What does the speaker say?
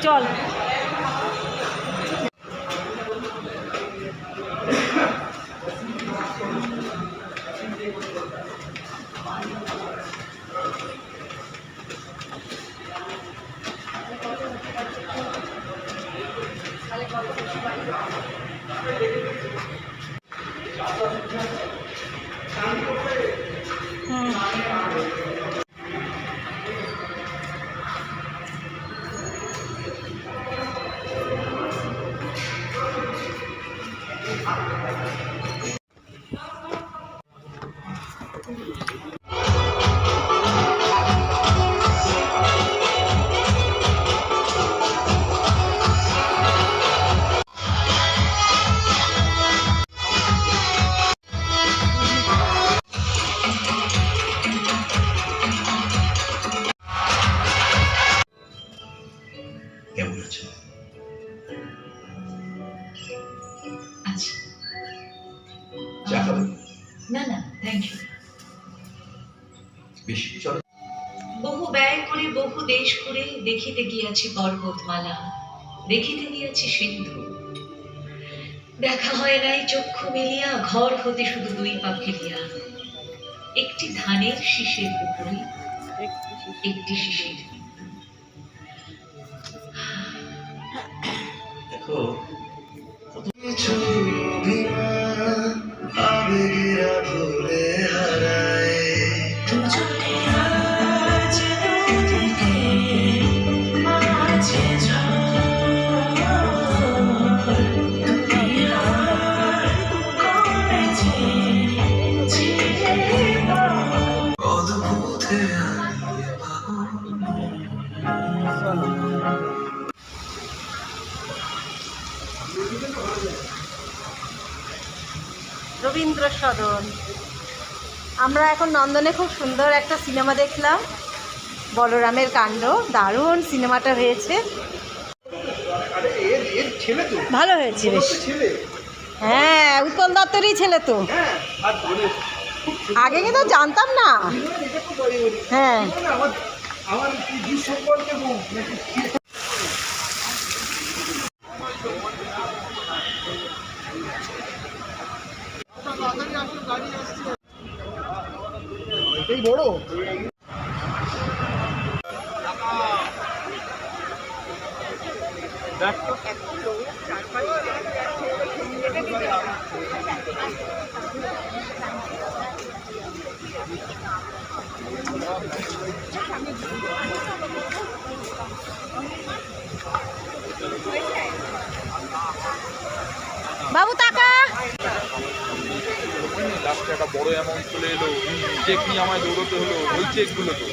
চল কেমন আছো? আচ্ছা, চা খাবে? না না থ্যাংক ইউ। বেশি চলো। বহু ব্যয় করে বহু দেশ করে দেখিতে গিয়াছি পর্বতমালা, দেখিতে গিয়াছি সিন্ধু। দেখা হয় নাই চক্ষু মেলিয়া, ঘর হতে শুধু দুই পা ফেলিয়া। একটি ধানের শীষের উপরে একটি শীষের বিন্দু। দেখো কত কিছু অভিমান আবেগেরা ভুলে হারায়। দুজনে আজ নদীতে মাঝে ঝড়, দুনিয়ার করেছে জীবন। অদ্ভুত হারিয়ে রবীন্দ্র সদন। আমরা এখন নন্দনে খুব সুন্দর একটা সিনেমা দেখলাম, বলরামের কাণ্ড। দারুণ সিনেমাটা হয়েছে, ভালো হয়েছে বেশ। হ্যাঁ, উৎপল দত্তেরই ছেলে তো। আগে কিন্তু জানতাম না। হ্যাঁ, এটাই বড়। বাবু টাকা। লাস্টে একটা বড় অ্যামাউন্ট চলে এলো, চেক নিয়ে আমায় দৌড়তে হলো, ওই চেকগুলো তো